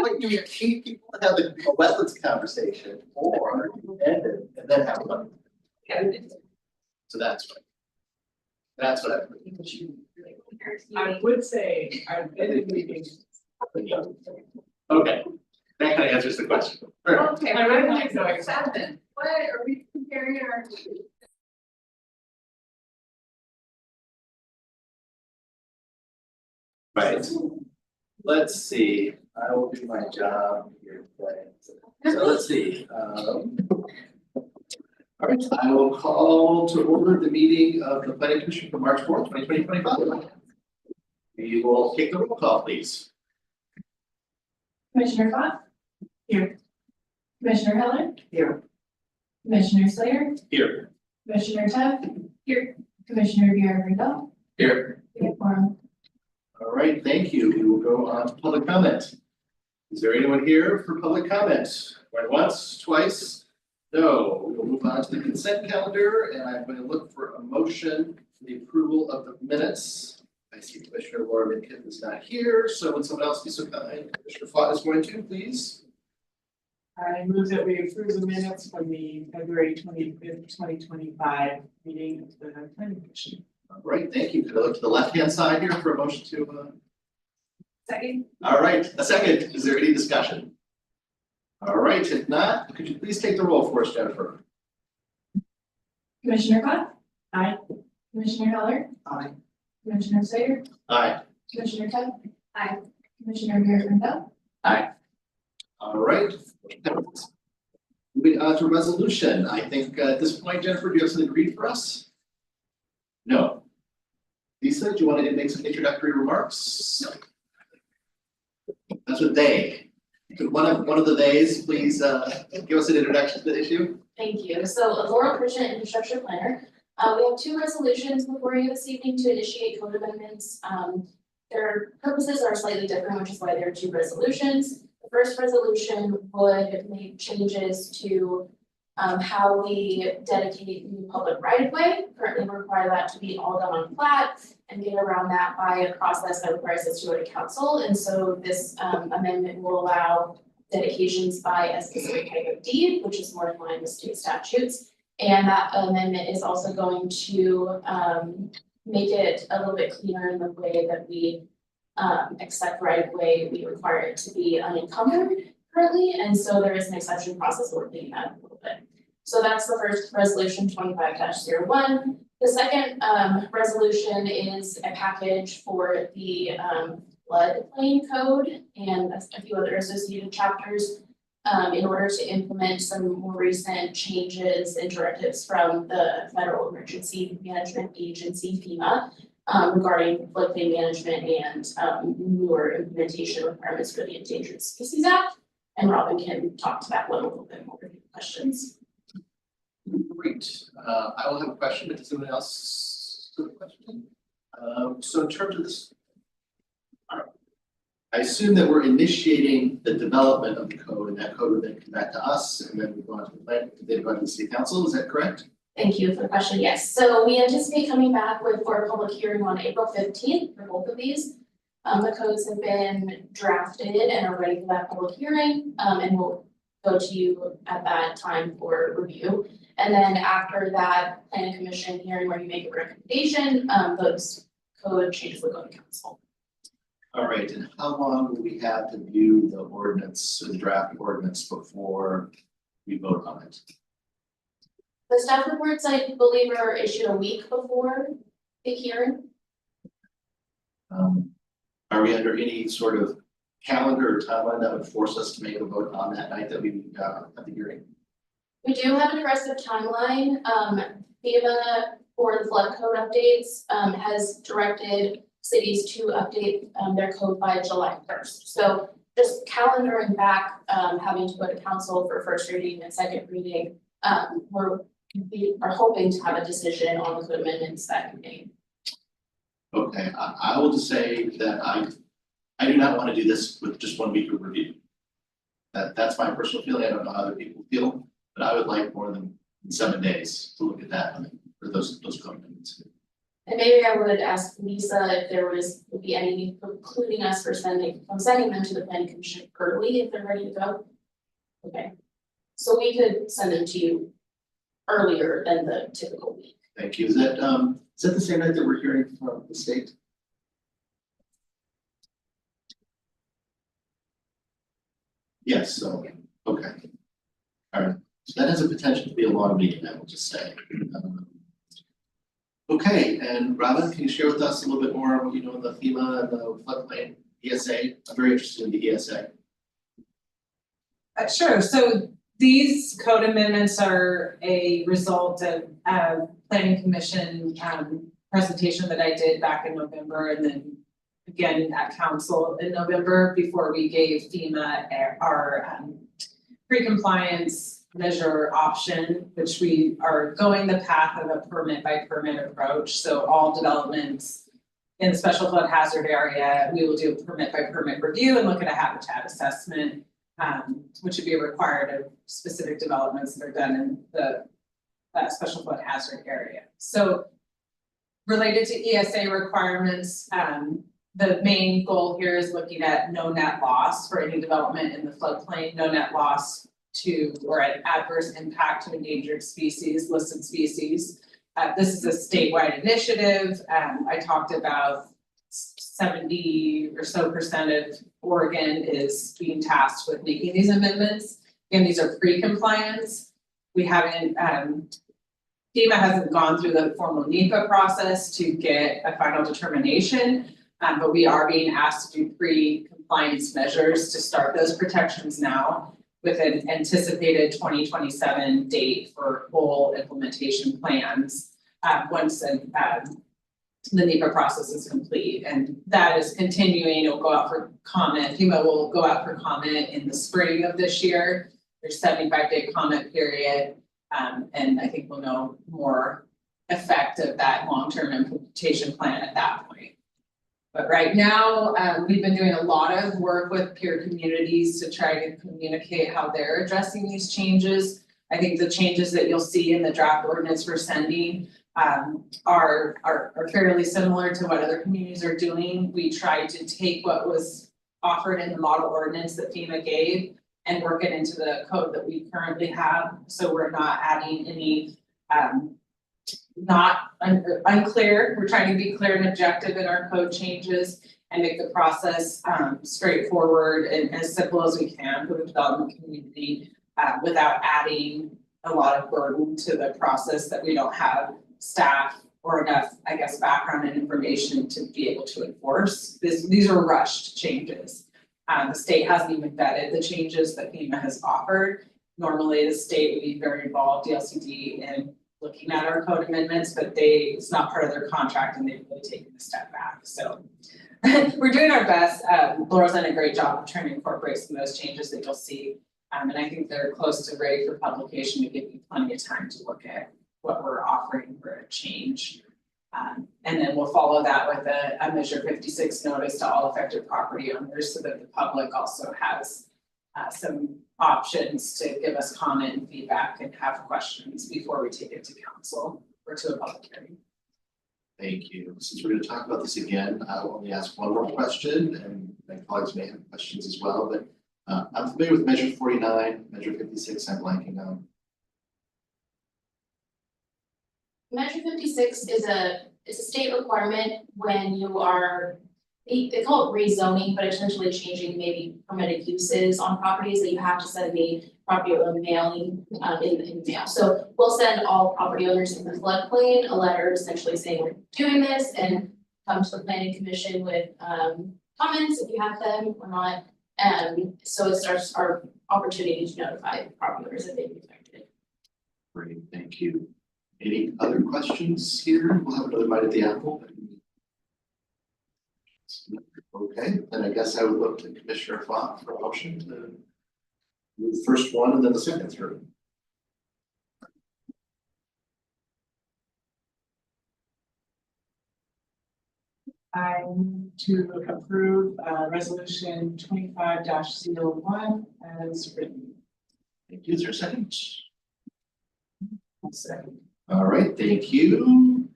Like you keep people having a wetlands conversation or you end it and then have one. So that's what. That's what I would say I've been in meetings. Okay, that kind of answers the question. Fair. Okay, I really I'm like knowing seven. What are we comparing our? Right. Let's see, I will do my job here today. So let's see, all right, I will call to order the meeting of the planning commission for March 4th, 2025. We will take the roll call, please. Commissioner Fox? Here. Commissioner Heller? Here. Commissioner Slayer? Here. Commissioner Tough? Here. Commissioner Villarreal? Here. We have quorum. All right, thank you. We will go on to public comment. Is there anyone here for public comment? Going once, twice? No, we will move on to the consent calendar and I'm going to look for a motion for the approval of the minutes. I see Commissioner Laura Midkiff is not here, so would someone else be so kind? Commissioner Fott is going to, please. I move that we approve the minutes from the February 25th, 2025 meeting of the planning commission. All right, thank you. Could I look to the left-hand side here for a motion to, Second. all right, a second. Is there any discussion? All right, if not, could you please take the roll for us, Jennifer? Commissioner Fox? Aye. Commissioner Heller? Aye. Commissioner Slayer? Aye. Commissioner Tough? Aye. Commissioner Villarreal? All right. Moving on to resolution. I think at this point, Jennifer, do you have something to read for us? No. Lisa, do you want to make some introductory remarks? No. That's what they. Could one of the days, please give us an introduction to the issue? Thank you. So Laurel Christian, infrastructure planner. We have two resolutions before you this evening to initiate code amendments. Their purposes are slightly different, which is why there are two resolutions. The first resolution would make changes to how we dedicate new public right of way. Currently we require that to be all done on plat and get around that by a process that requires us to go to council. And so this amendment will allow dedications by a specific type of deed, which is more in line with state statutes. And that amendment is also going to make it a little bit cleaner in the way that we accept right of way. We require it to be unencumbered currently, and so there is an exception process we're looking at a little bit. So that's the first resolution 25-01. The second resolution is a package for the floodplain code and a few other associated chapters in order to implement some more recent changes and directives from the Federal Emergency Management Agency, FEMA, regarding floodplain management and newer implementation requirements for the Endangered Species Act. And Robin can talk to that one a little bit more if you have questions. Great. I will have a question, but does anyone else have a question? So in terms of this, I assume that we're initiating the development of the code and that code would then come back to us and then we go on to the plan, then go on to the city council, is that correct? Thank you for the question. For a public hearing on April 15th for both of these. The codes have been drafted and are ready for that public hearing, and we'll go to you at that time for review. And then after that planning commission hearing where you make a recommendation, those code changes will go to council. All right, and how long will we have to view the ordinance, or the draft ordinance before we vote on it? The staff reports, I believe, are issued a week before the hearing. Are we under any sort of calendar or timeline that would force us to make a vote on that night that we at the hearing? We do have an aggressive timeline. FEMA for the flood code updates has directed cities to update their code by July 1st. So just calendaring back, having to go to council for first reading and second reading, we are hoping to have a decision on the code amendments that evening. Okay, I will just say that I do not want to do this with just 1 week of review. That's my personal feeling. I don't know how other people feel, but I would like more than 7 days to look at that for those code amendments. And maybe I would ask Lisa if there would be any precluding us from sending them to the planning commission early if they're ready to go. Okay, so we could send them to you earlier than the typical week. Thank you. Is that the same night that we're hearing from the state? Yes, so, okay. All right, so that has a potential to be a long meeting, I will just say. Okay, and Robin, can you share with us a little bit more on what you know in the FEMA and the floodplain ESA? I'm very interested in the ESA. Sure, so these code amendments are a result of planning commission presentation that I did back in November and then again at council in November before we gave FEMA our pre-compliance measure option, which we are going the path of a permit by permit approach. So all developments in the special flood hazard area, we will do a permit by permit review and look at a habitat assessment, which would be required of specific developments that are done in the special flood hazard area. So related to ESA requirements, the main goal here is looking at no net loss for any development in the floodplain, no net loss to or an adverse impact to endangered species, listed species. This is a statewide initiative. I talked about 70% or so of Oregon is being tasked with making these amendments. Again, these are pre-compliance. We haven't, FEMA hasn't gone through the formal NEPA process to get a final determination, but we are being asked to do pre-compliance measures to start those protections now with an anticipated 2027 date for full implementation plans once the NEPA process is complete. And that is continuing. It'll go out for comment. FEMA will go out for comment in the spring of this year. There's 75-day comment period. And I think we'll know more effect of that long-term implementation plan at that point. But right now, we've been doing a lot of work with peer communities to try to communicate how they're addressing these changes. I think the changes that you'll see in the draft ordinance we're sending are fairly similar to what other communities are doing. We tried to take what was offered in the model ordinance that FEMA gave and work it into the code that we currently have. So we're not adding any unclear. We're trying to be clear and objective in our code changes and make the process straightforward and as simple as we can for the development community without adding a lot of burden to the process that we don't have staff or enough, I guess, background and information to be able to enforce. These are rushed changes. The state hasn't even vetted the changes that FEMA has offered. Normally, the state would be very involved, DLCD, in looking at our code amendments, but it's not part of their contract and they've really taken a step back. So we're doing our best. Laura's done a great job of trying to incorporate some of those changes that you'll see. And I think they're close to ready for publication to give you plenty of time to look at what we're offering for a change. And then we'll follow that with a Measure 56 notice to all affected property owners so that the public also has some options to give us comment and feedback and have questions before we take it to council or to a public hearing. Thank you. Since we're going to talk about this again, I'll only ask one more question and my colleagues may have questions as well, but I'm familiar with Measure 49, Measure 56, I'm blanking on. Measure 56 is a state requirement when you are, they call it rezoning, but essentially changing maybe permitted uses on properties that you have to send the property owner mailing in mail. So we'll send all property owners in the floodplain a letter essentially saying we're doing this and come to the planning commission with comments if you have them or not. So it starts our opportunity to notify property owners that they've been affected. Great, thank you. Any other questions here? We'll have another bite at the apple. Okay, then I guess I would look to Commissioner Fox for a motion to move the first one and then the second through. I move to approve resolution 25-01 as written. Thank you. Is there a second? Second. All right, thank you.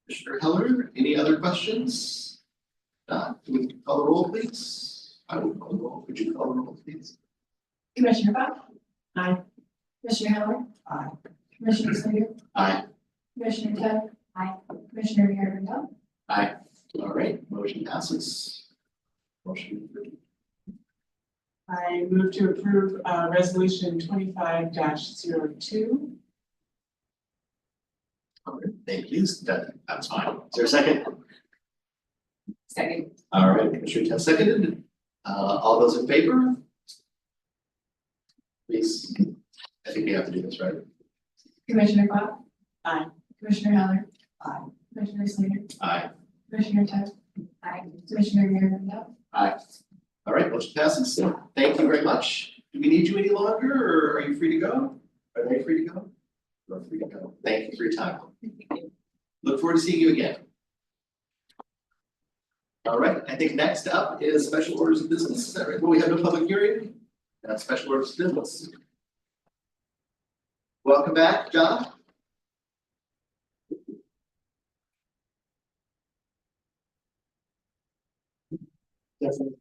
Commissioner Heller, any other questions? Not, can we call the roll, please? I will call the roll. Would you call the roll, please? Commissioner Pop? Aye. Commissioner Heller? Aye. Commissioner Slater? Aye. Commissioner Todd? Aye. Commissioner Raymond? Aye. All right, motion passes. Motion approved. I move to approve resolution 25-02. All right, thank you. That's fine. Is there a second? Second. All right, Commissioner Test seconded. All those in favor? Please, I think we have to do this, right? Commissioner Pop? Aye. Commissioner Heller? Aye. Commissioner Slater? Aye. Commissioner Todd? Aye. Commissioner Raymond? Aye. All right, motion passes. Thank you very much. Do we need you any longer, or are you free to go? Are they free to go? You're free to go. Thank you for your time. Look forward to seeing you again. All right, I think next up is special orders of business. Is that right? Well, we have no public hearing. That's special orders of business. Welcome back, John. Definitely.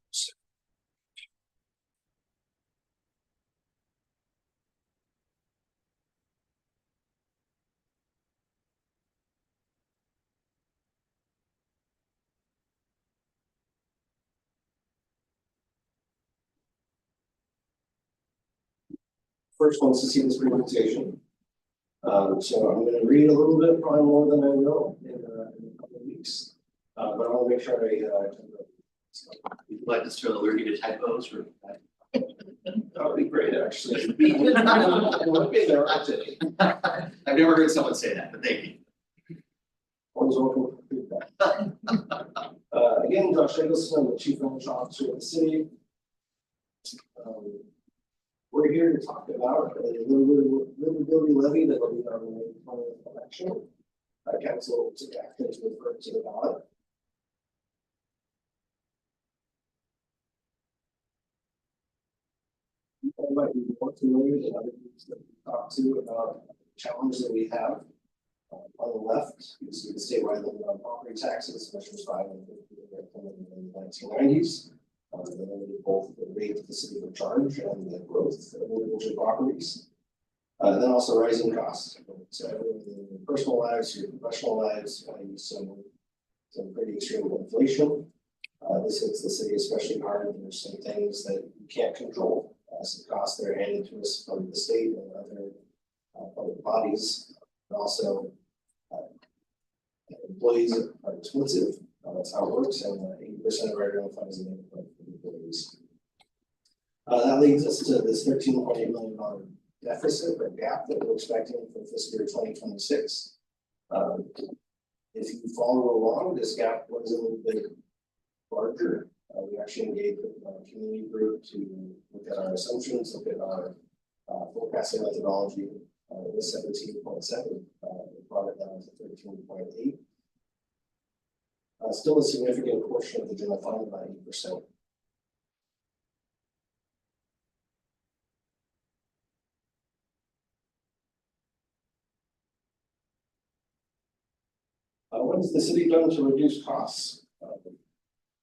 First one is to see this presentation. So I'm gonna read a little bit, probably more than I will in a couple of weeks. But I'll make sure I. Would you like us to alert you to typos or? That would be great, actually. I've never heard someone say that, but thank you. Always welcome for feedback. Again, Josh Eggleston, I'm the Chief Financial Officer of the city. We're here to talk about a livability levy that will be on the May 20th election. Council to act as referred to the ballot. I might be more familiar than other groups that we talk to about the challenges that we have. On the left, you see the statewide limit on property taxes, measures 5 and 50 in the 1990s. They limited both the rate that the city would charge and the growth of individual properties. Then also rising costs. So in your personal lives, your professional lives, you some pretty extreme inflation. This hits the city especially hard. There's some things that you can't control. Some costs that are handed to us from the state and other public bodies. And also, employees are expensive. That's how it works, and 80% of our general fund is in for employees. That leads us to this $13.8 million deficit or gap that we're expecting for fiscal year 2026. If you follow along, this gap was a little bit larger. We actually engaged with our community group to look at our assumptions, look at our forecasting methodology. It was 17.7. We brought it down to 13.8. Still a significant portion of the general fund, about 8%. What has the city done to reduce costs?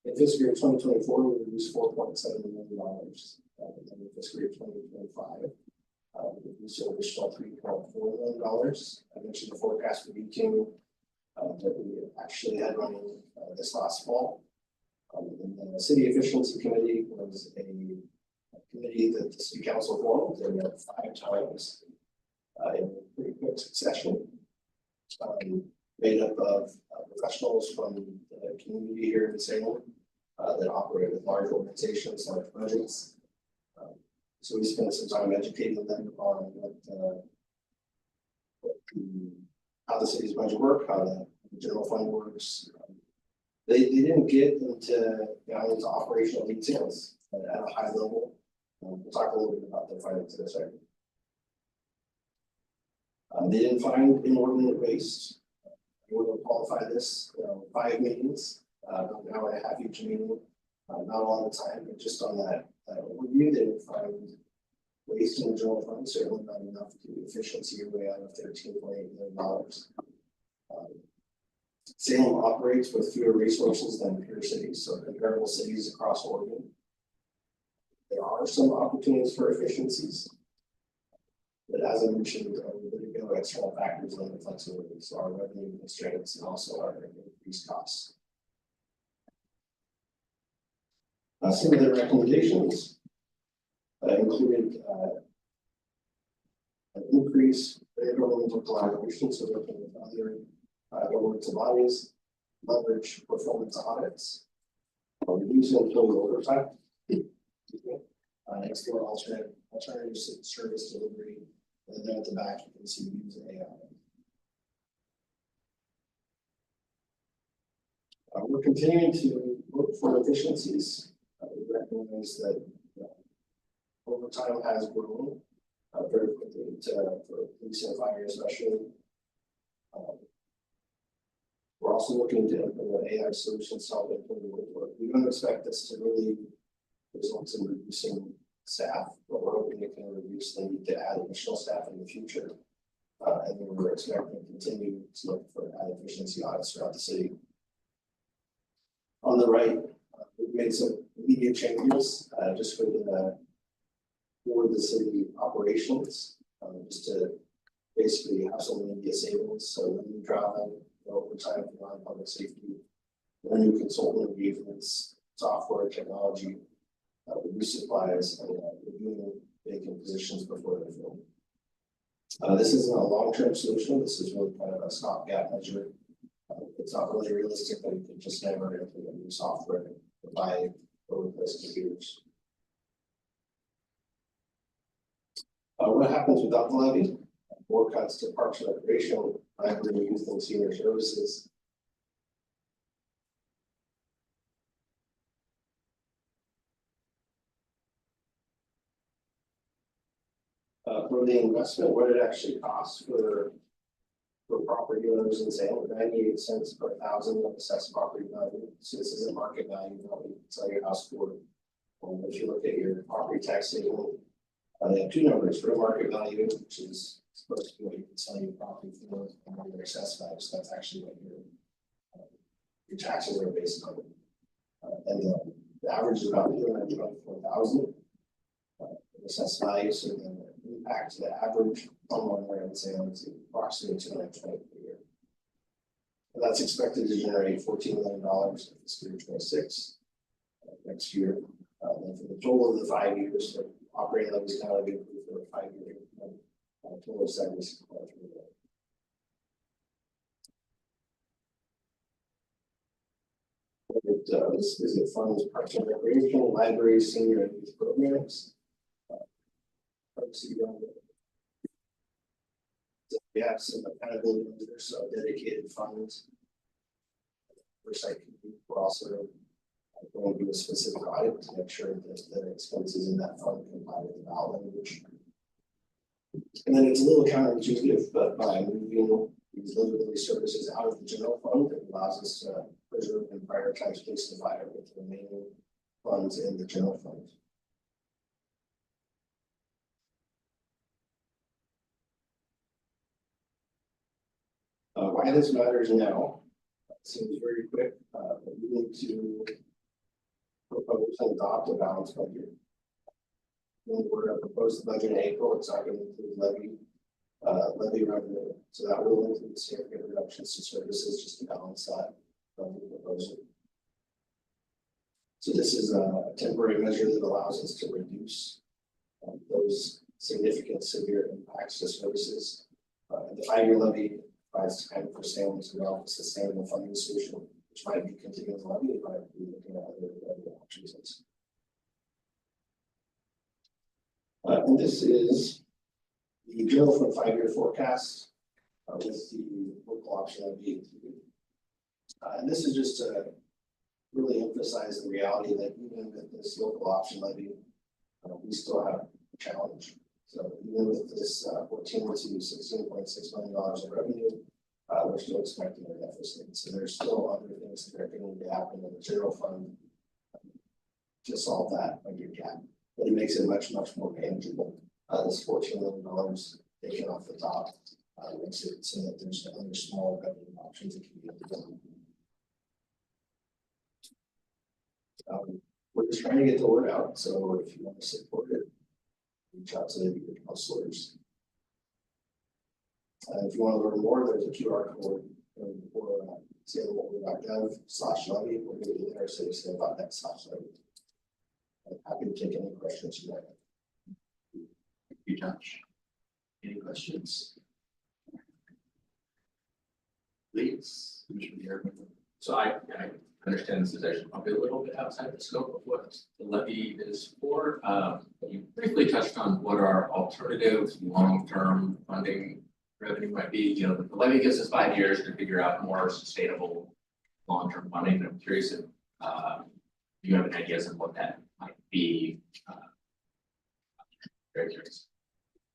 In fiscal year 2024, we reduced $4.7 million. In fiscal year 2025, we reduced an additional $3.4 million. I mentioned the forecast for BQ that we actually had running this last fall. And the City Efficiency Committee was a committee that the City Council formed. They met 5 times in pretty quick succession. Made up of professionals from the community here in Salem that operate with large organizations, large budgets. So we spent some time educating them on how the city's budget work, how the general fund works. They didn't get into operational details at a high level. We'll talk a little bit about their findings in a second. They didn't find inordinate waste. We're going to qualify this 5 meetings, an hour and a half each meeting, not a lot of time, but just on that overview, they would find waste in the general fund, certainly not enough to efficiency your way out of $13.8 million. Salem operates with fewer resources than peer cities, so comparable cities across Oregon. There are some opportunities for efficiencies. But as I mentioned, we're going to go external factors limit flexibility, so our revenue constraints and also our increased costs. Some of the recommendations included an increase in intergovernmental collaboration, so working with other governmental bodies, leverage performance audits, reduce employee overtime, explore alternative service delivery, and then at the back you can see use AI. We're continuing to look for efficiencies. We recognize that overtime has grown very quickly for police and fire especially. We're also looking to implement AI solutions to help employee work. We don't expect this to really result in reducing staff, but we're hoping it can reduce the need to add additional staff in the future. And then we're expecting to continue to look for added efficiency audits throughout the city. On the right, we've made some immediate changes just for the city operations, just to basically have some immediate savings. So when you drop in overtime for non-public safety, when new consultant engagements, software, technology, reduce supplies, and reviewing vacant positions before they're filled. This isn't a long-term solution. This is really kind of a stopgap measure. It's not really realistic that you can just never implement new software and buy or replace computers. What happens without the levy? More cuts to parks and recreation, library, youth and senior services. For the investment, what it actually costs for property owners in Salem, 98 cents per thousand of assessed property value. So this isn't market value, what we sell your house for. If you look at your property tax statement, they have two numbers for market value, which is supposed to be what you can sell your property for, and what your assessed value. So that's actually what your taxes are based on. And the average is about 224,000 assessed value. So then the impact to the average homeowner in Salem is approximately 220 per year. And that's expected to generate $14 million in fiscal year 26 next year. And for the total of the 5 years, the operating levy is kind of good for a 5 year total of $76 million. This is it funds parks and recreation, libraries, senior and youth programs. We have some accountability measures, so dedicated funds. We're also going to do a specific audit to make sure that the expenses in that fund comply with the ballot language. And then it's a little counterintuitive, but by moving these livability services out of the general fund, it allows us to preserve and prioritize police and fire with the remaining funds in the general fund. Why this matters now seems very quick. We need to propose and adopt a balanced budget. When we're going to propose the budget in April, it's not going to include levy revenue. So that will include significant reductions to services just to balance that proposal. So this is a temporary measure that allows us to reduce those significant severe impacts to services. The 5-year levy provides time for Salem to develop a sustainable funding solution, which might be continuing levy, it might be looking at other levy options. And this is the general fund 5-year forecast with the local option levy included. And this is just to really emphasize the reality that even with this local option levy, we still have a challenge. So even with this 14 to $16.6 million in revenue, we're still expecting a deficit. So there's still other things that are going to happen in the general fund to solve that budget gap. But it makes it much more manageable. This $14 million taken off the top makes it so that there's other small revenue options that can be implemented. We're just trying to get the word out, so if you want to support it, reach out to your counselors. If you want to learn more, there's a QR code or salem.gov/levy, or go to the intercitysalem.net/levy. I'm happy to take any questions you might have. Thank you, Josh. Any questions? Please, Commissioner Garrett. So I understand this is actually probably a little bit outside the scope of what the levy is for. You briefly touched on what our alternative long-term funding revenue might be. You know, the levy gives us 5 years to figure out more sustainable long-term funding. I'm curious if you have an idea of what that might be. Very curious.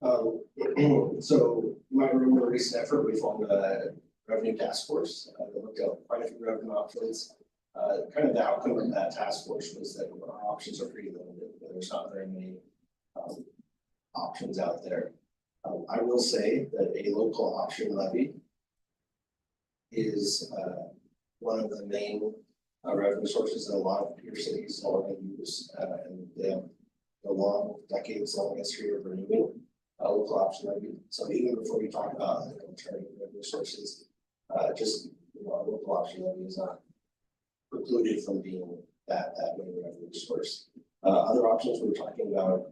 So you might remember a recent effort, we formed a revenue task force, that looked at quite a few revenue options. Kind of the outcome of that task force was that our options are pretty limited, there's not very many options out there. I will say that a local option levy is one of the main revenue sources that a lot of peer cities already use, and they have a long, decades-long history of renewing local option levy. So even before we talk about alternative revenue sources, just a local option levy is not precluded from being that main revenue source. Other options we're talking about,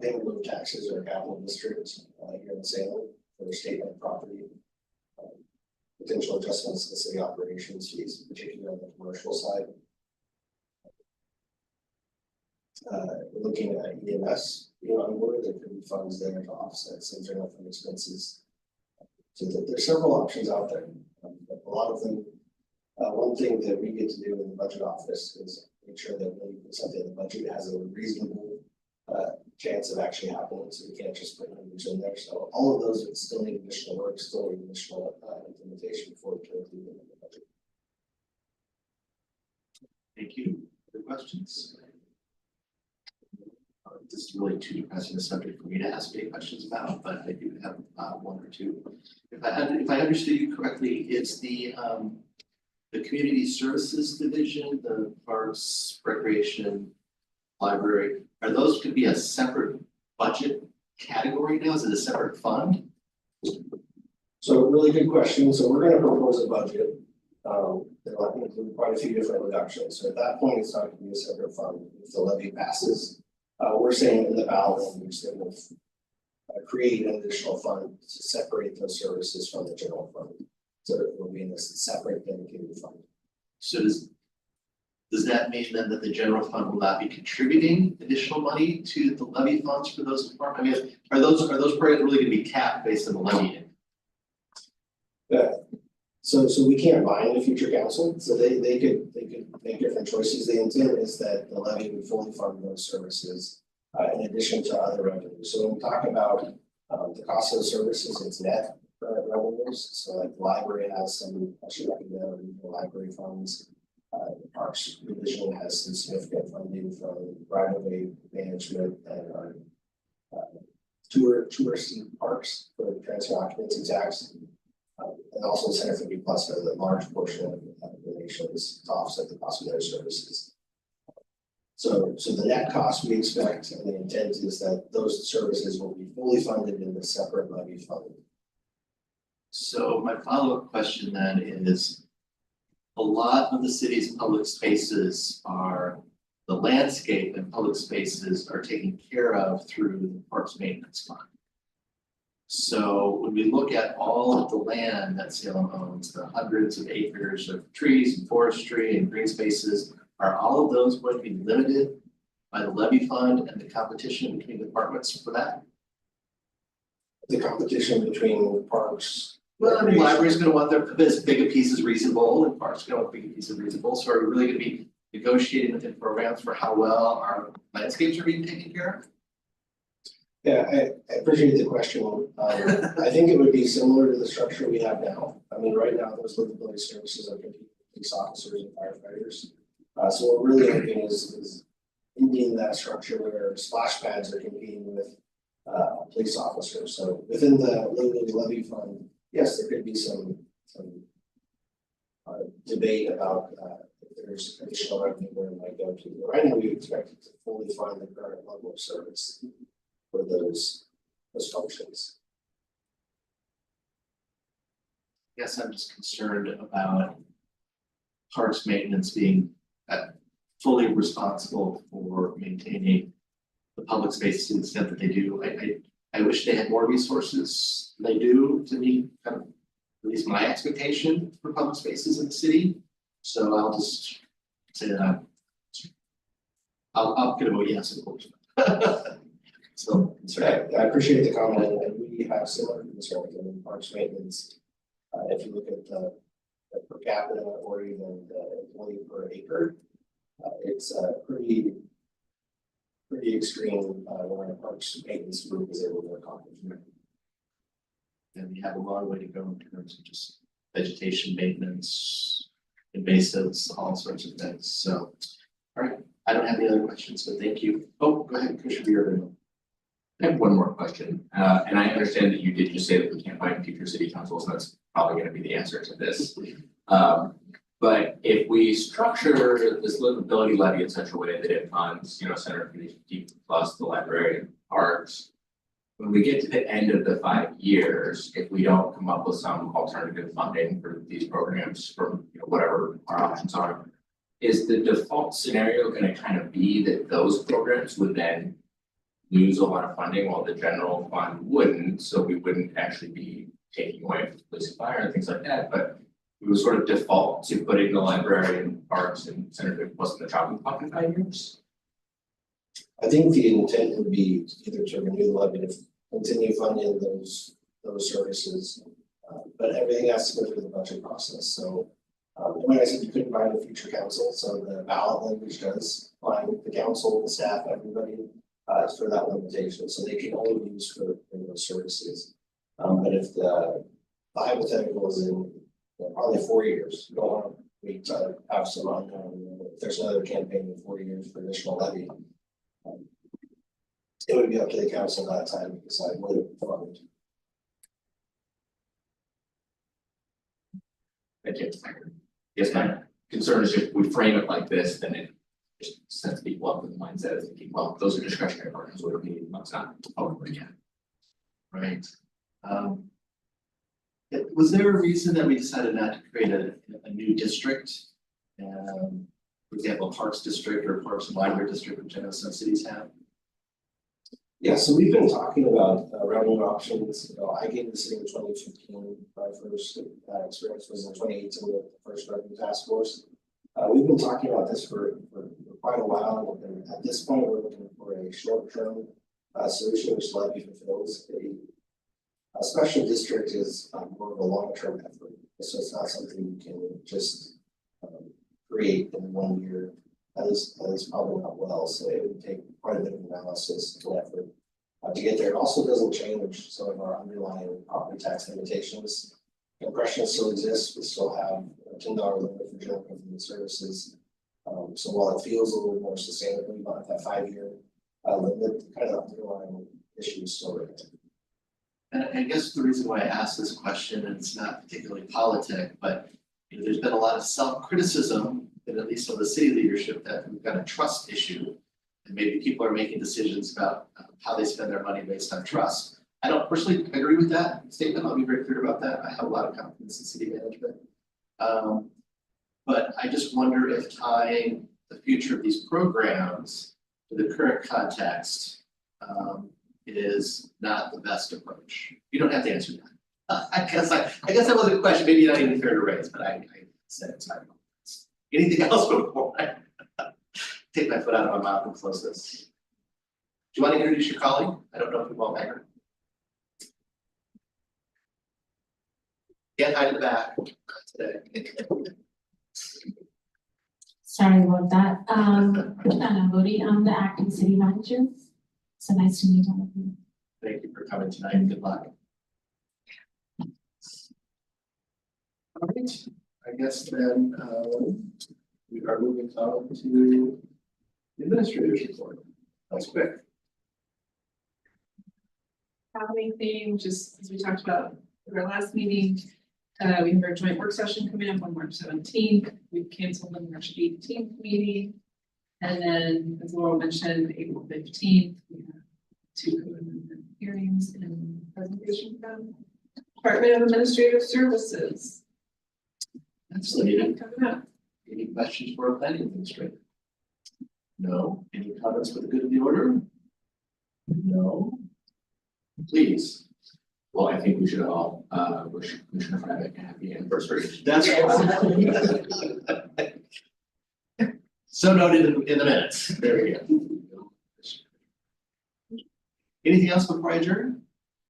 payment of taxes or capital districts here in Salem for state-owned property. Potential adjustments to the city operations fees, particularly on the commercial side. We're looking at EMS, on board, there could be funds there to offset some general fund expenses. So there's several options out there. But a lot of them, one thing that we get to do in the budget office is make sure that when you put something in the budget, it has a reasonable chance of actually happening, so we can't just put numbers in there. So all of those would still need additional work, still need additional implementation before we can include them in the budget. Thank you. Other questions? This is really too depressing a subject for me to ask any questions about, but I do have one or two. If I understood you correctly, it's the community services division, the parks, recreation, library. Are those could be a separate budget category now? Is it a separate fund? So really good question. So we're going to propose a budget. That'll include quite a few different reductions. So at that point, it's not going to be a separate fund. If the levy passes, we're saying in the ballot language that we'll create an additional fund to separate those services from the general fund. So it will be in this separate dedicated fund. So does that mean then that the general fund will not be contributing additional money to the levy funds for those departments? I mean, are those programs really going to be capped based on the levy? Yeah. So we can't bind the future council, so they could make different choices. The intent is that the levy would fully fund those services in addition to other revenues. So when we talk about the cost of the services, it's net revenues. So like the library has some, I should recommend the library funds. The Parks Division has some significant funding from right of way management and our touristy parks for the transfer occupancy tax. And also Center for B Plus has a large portion of donations to offset the cost of their services. So the net cost we expect and the intent is that those services will be fully funded in the separate levy fund. So my follow-up question then is, a lot of the city's public spaces are, the landscape and public spaces are taken care of through the Parks Maintenance Fund. So when we look at all of the land that Salem owns, the hundreds of acres of trees and forestry and green spaces, are all of those going to be limited by the levy fund and the competition between departments for that? The competition between parks. Well, I mean, library's gonna want their, as big a piece as reasonable, and parks gonna want a big piece as reasonable, so are we really gonna be negotiating within programs for how well our landscapes are being taken care of? Yeah, I appreciate the question. I think it would be similar to the structure we have now. I mean, right now, those livability services are competing with police officers and firefighters. So what we're really hoping is ending that structure where splash pads are competing with police officers. So within the livability levy fund, yes, there could be some debate about if there's additional revenue where it might go to. Right now, we expect it to fully fund the current level of service for those functions. Guess I'm just concerned about parks maintenance being fully responsible for maintaining the public space to the extent that they do. I wish they had more resources than they do to meet kind of at least my expectation for public spaces in the city. So I'll just say that I'll give a vote yes, of course. So, sorry. I appreciate the comment, and we have similar concern in parks maintenance. If you look at the per capita or even the employee per acre, it's pretty extreme when a parks maintenance group is able to accomplish. And we have a long way to go in terms of just vegetation maintenance, invasives, all sorts of things. So, all right, I don't have any other questions, but thank you. Oh, go ahead, Commissioner Bureau. I have one more question, and I understand that you did just say that we can't find future city councils, and that's probably gonna be the answer to this. But if we structure this livability levy in such a way that it funds, Center Community plus the library and parks. When we get to the end of the 5 years, if we don't come up with some alternative funding for these programs from whatever our options are. Is the default scenario gonna kind of be that those programs would then lose a lot of funding while the general fund wouldn't, so we wouldn't actually be taking away from police and fire and things like that, but we would sort of default to putting the library and parks and Center plus in the chopping block in 5 years? I think the intent would be either to renew the levy to continue funding those services, but everything has to go through the budget process. So, like I said, you couldn't find a future council, so the ballot language does find the council, the staff, everybody for that limitation, so they can only be used for those services. But if the hypothetical is in probably 4 years, you don't want to wait to have some unknown. If there's another campaign in 4 years for additional levy, it would be up to the council at that time to decide whether to fund. Thank you. Yes, my concern is if we frame it like this, then it just sets people up with the mindset of thinking, well, those are discretionary programs, what do we need, that's not public again. Right. Was there a reason that we decided not to create a new district? For example, Parks District or Parks and Library District, which I know some cities have. Yeah, so we've been talking about revenue options. I came to the city in 2015. My first experience was in 2018 with the first revenue task force. We've been talking about this for quite a while, and at this point, we're looking for a short-term solution which levy fulfills. A special district is more of a long-term effort, so it's not something you can just create in 1 year. That is probably not well, so it would take quite a bit of analysis and effort to get there. It also doesn't change some of our underlying property tax limitations. Compression still exists. We still have a $10 limit for general government services. So while it feels a little more sustainable, you don't have that 5-year limit, kind of underlying issues still right. And I guess the reason why I asked this question, and it's not particularly politic, but there's been a lot of self-criticism, at least of the city leadership, that we've got a trust issue. And maybe people are making decisions about how they spend their money based on trust. I don't personally agree with that statement. I'll be very clear about that. I have a lot of confidence in city management. But I just wonder if tying the future of these programs to the current context is not the best approach. You don't have to answer that. I guess that was a question, maybe not even fair to raise, but I said it's not. Anything else before I take my foot out of my mouth and close this? Do you want to introduce your colleague? I don't know if we want her. Get hide in the back today. Sorry about that. Anna Bodie, I'm the acting city manager. So nice to meet all of you. Thank you for coming tonight. Good luck. All right, I guess then we are moving on to the administrator's report. That's quick. Have anything, just as we talked about at our last meeting, We have our joint work session coming up on March 17th. We've canceled the March 18th meeting. And then, as Laurel mentioned, April 15th, we have 2 code amendment hearings and presentation from Department of Administrative Services. That's needed. Coming up. Any questions for our planning administrator? No? Any comments for the good of the order? No? Please. Well, I think we should all, wish Commissioner Frybeck a happy anniversary. That's so noted in the minutes. There we go. Anything else before I adjourn?